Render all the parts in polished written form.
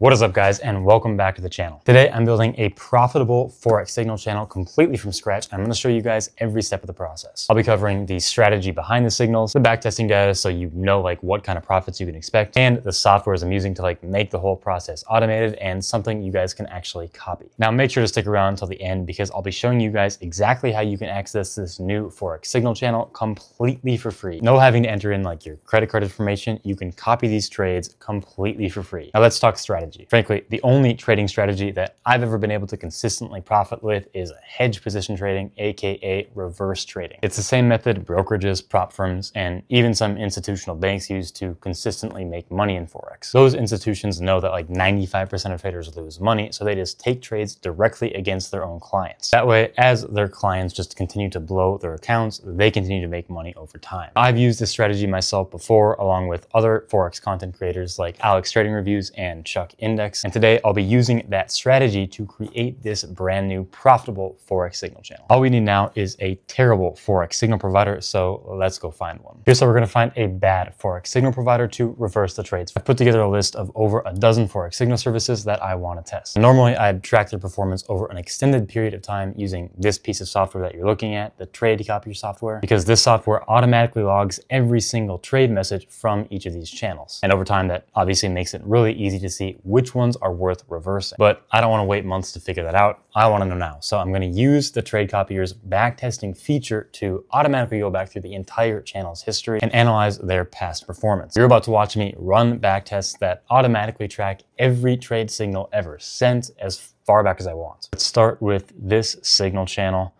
What is up, guys, and welcome back to the channel. Today I'm building a profitable Forex signal channel completely from scratch. I'm going to show you guys every step of the process. I'll be covering the strategy behind the signals, the backtesting data so you know what kind of profits you can expect, and the softwares I'm using to make the whole process automated and something you guys can actually copy. Now make sure to stick around until the end because I'll be showing you guys exactly how you can access this new Forex signal channel completely for free. No having to enter in your credit card information. You can copy these trades completely for free. Now let's talk strategy. Frankly, the only trading strategy that I've ever been able to consistently profit with is hedge position trading, aka reverse trading. It's the same method brokerages, prop firms, and even some institutional banks use to consistently make money in Forex. Those institutions know that 95% of traders lose money, so they just take trades directly against their own clients. That way, as their clients just continue to blow their accounts, they continue to make money over time. I've used this strategy myself before, along with other Forex content creators like Alex Trading Reviews and Chuck Index, and today I'll be using that strategy to create this brand new profitable Forex signal channel. All we need now is a terrible Forex signal provider, so let's go find one. Here's how we're going to find a bad Forex signal provider to reverse the trades. I've put together a list of over a dozen Forex signal services that I want to test. Normally I'd track their performance over an extended period of time using this piece of software that you're looking at, the trade copier software, because this software automatically logs every single trade message from each of these channels. And over time that obviously makes it really easy to see which ones are worth reversing. But I don't want to wait months to figure that out. I want to know now. So I'm going to use the trade copier's backtesting feature to automatically go back through the entire channel's history and analyze their past performance. You're about to watch me run backtests that automatically track every trade signal ever sent as far back as I want. Let's start with this signal channel.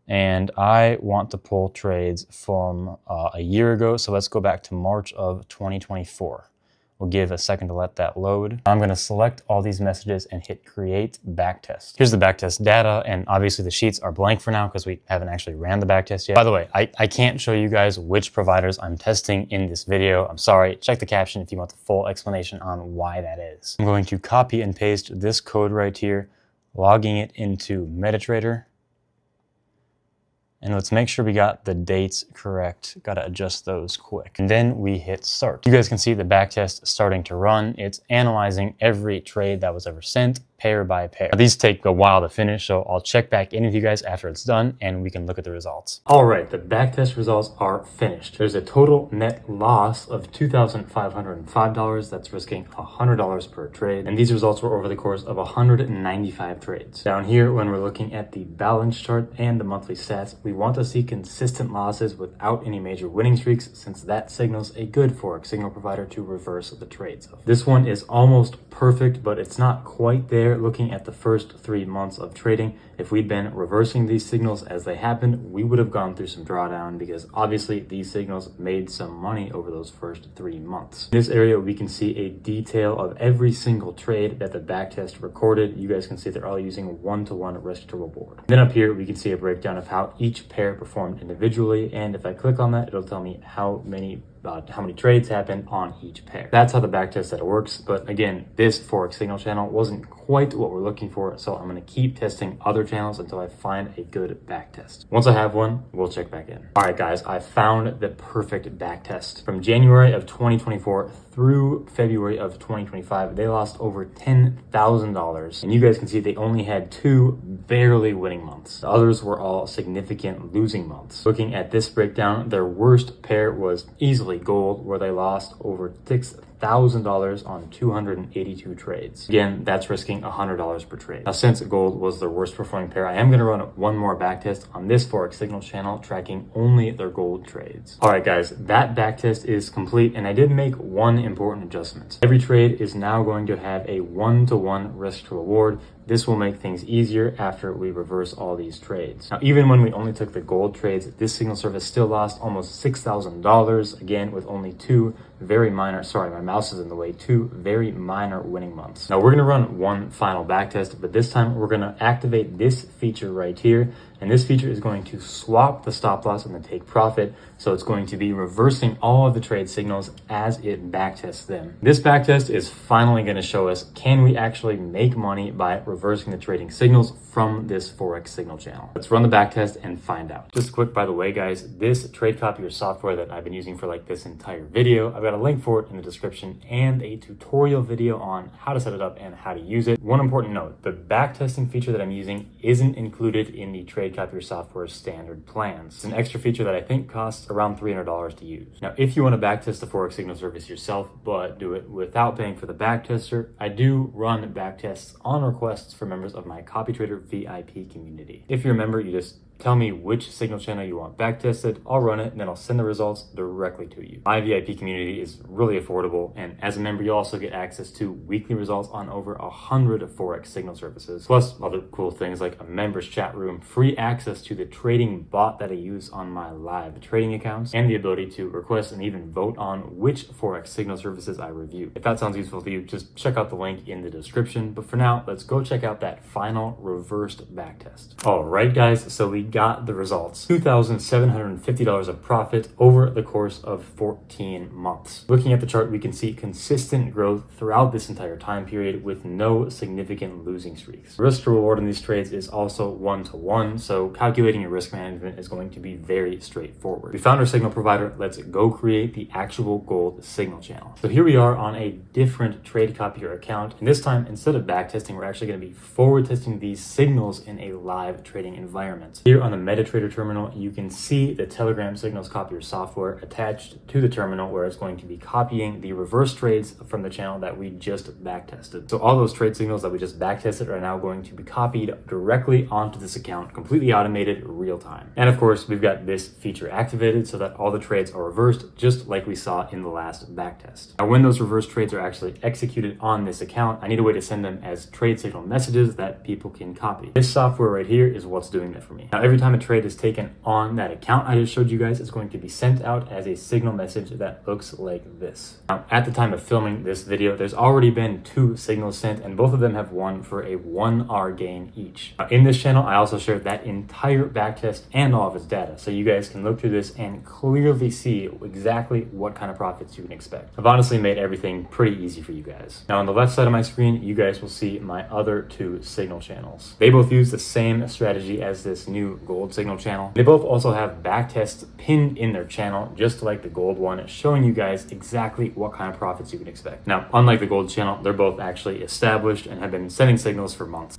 And I want to pull trades from a year ago. So let's go back to March of 2024. We'll give a second to let that load. I'm going to select all these messages and hit create backtest. Here's the backtest data, and obviously the sheets are blank for now because we haven't actually ran the backtest yet. By the way, I can't show you guys which providers I'm testing in this video. I'm sorry. Check the caption if you want the full explanation on why that is. I'm going to copy and paste this code right here, logging it into MetaTrader. And let's make sure we got the dates correct. Got to adjust those quick. And then we hit start. You guys can see the backtest starting to run. It's analyzing every trade that was ever sent, pair by pair. Now, these take a while to finish, so I'll check back in with you guys after it's done and we can look at the results. All right, the backtest results are finished. There's a total net loss of $2,505. That's risking $100 per trade. And these results were over the course of 195 trades. Down here, when we're looking at the balance chart and the monthly stats, we want to see consistent losses without any major winning streaks, since that signals a good Forex signal provider to reverse the trades of. This one is almost perfect, but it's not quite there. Looking at the first 3 months of trading, if we'd been reversing these signals as they happened, we would have gone through some drawdown because obviously these signals made some money over those first 3 months. In this area, we can see a detail of every single trade that the backtest recorded. You guys can see they're all using one-to-one risk to reward. Then up here, we can see a breakdown of how each pair performed individually, and if I click on that, it'll tell me how many trades happened on each pair. That's how the backtest data works. But again, this Forex signal channel wasn't quite what we're looking for, so I'm going to keep testing other channels until I find a good backtest. Once I have one, we'll check back in. All right, guys, I found the perfect backtest. From January of 2024 through February of 2025, they lost over $10,000. And you guys can see they only had 2 barely winning months. The others were all significant losing months. Looking at this breakdown, their worst pair was easily gold, where they lost over $6,000 on 282 trades. Again, that's risking $100 per trade. Now, since gold was their worst performing pair, I am going to run one more backtest on this Forex signal channel, tracking only their gold trades. All right, guys, that backtest is complete, and I did make one important adjustment. Every trade is now going to have a one-to-one risk to reward. This will make things easier after we reverse all these trades. Now, even when we only took the gold trades, this signal service still lost almost $6,000, again, with only 2 very minor, sorry, my mouse is in the way, 2 very minor winning months. Now, we're going to run one final backtest, but this time we're going to activate this feature right here And this feature is going to swap the stop loss and the take profit. So it's going to be reversing all of the trade signals as it backtests them. This backtest is finally going to show us, can we actually make money by reversing the trading signals from this Forex signal channel? Let's run the backtest and find out. Just quick, by the way, guys, this trade copier software that I've been using for like this entire video, I've got a link for it in the description and a tutorial video on how to set it up and how to use it. One important note, the backtesting feature that I'm using isn't included in the trade copier software standard plans. It's an extra feature that I think costs around $300 to use. Now, if you want to backtest the Forex signal service yourself, but do it without paying for the backtester, I do run backtests on requests for members of my CopyTrader VIP community. If you're a member, you just tell me which signal channel you want backtested, I'll run it, and then I'll send the results directly to you. My VIP community is really affordable, and as a member, you'll also get access to weekly results on over 100 Forex signal services, plus other cool things like a members chat room, free access to the trading bot that I use on my live trading accounts, and the ability to request and even vote on which Forex signal services I review. If that sounds useful to you, just check out the link in the description. But for now, let's go check out that final reversed backtest. All right, guys, so we got the results. $2,750 of profit over the course of 14 months. Looking at the chart, we can see consistent growth throughout this entire time period with no significant losing streaks. Risk to reward in these trades is also 1-to-1, so calculating your risk management is going to be very straightforward. We found our signal provider. Let's go create the actual gold signal channel. So here we are on a different trade copier account, and this time, instead of backtesting, we're actually going to be forward testing these signals in a live trading environment. Here on the MetaTrader terminal, you can see the Telegram signals copier software attached to the terminal, where it's going to be copying the reverse trades from the channel that we just backtested. So all those trade signals that we just backtested are now going to be copied directly onto this account, completely automated, real time. And of course, we've got this feature activated so that all the trades are reversed, just like we saw in the last backtest. Now, when those reverse trades are actually executed on this account, I need a way to send them as trade signal messages that people can copy. This software right here is what's doing that for me. Now, every time a trade is taken on that account I just showed you guys, it's going to be sent out as a signal message that looks like this. Now, at the time of filming this video, there's already been 2 signals sent, and both of them have won for a 1R gain each. Now, in this channel, I also shared that entire backtest and all of its data, so you guys can look through this and clearly see exactly what kind of profits you can expect. I've honestly made everything pretty easy for you guys. Now, on the left side of my screen, you guys will see my other 2 signal channels. They both use the same strategy as this new gold signal channel. They both also have backtests pinned in their channel, just like the gold one, showing you guys exactly what kind of profits you can expect. Now, unlike the gold channel, they're both actually established and have been sending signals for months.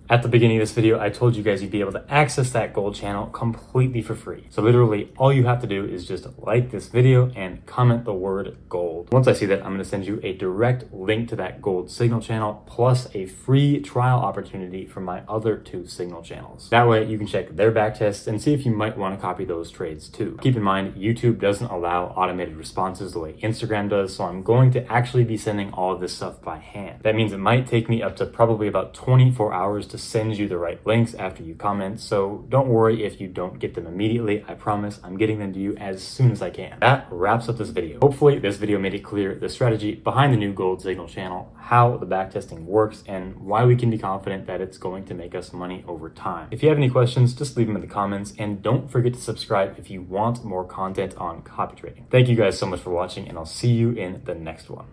At the beginning of this video, I told you guys you'd be able to access that gold channel completely for free. So literally all you have to do is just like this video and comment the word gold. Once I see that, I'm going to send you a direct link to that gold signal channel plus a free trial opportunity for my other 2 signal channels. That way you can check their backtests and see if you might want to copy those trades too. Keep in mind, YouTube doesn't allow automated responses the way Instagram does, so I'm going to actually be sending all of this stuff by hand. That means it might take me up to probably about 24 hours to send you the right links after you comment, so don't worry if you don't get them immediately. I promise I'm getting them to you as soon as I can. That wraps up this video. Hopefully this video made it clear the strategy behind the new gold signal channel, how the backtesting works, and why we can be confident that it's going to make us money over time. If you have any questions, just leave them in the comments, and don't forget to subscribe if you want more content on copy trading. Thank you guys so much for watching, and I'll see you in the next one.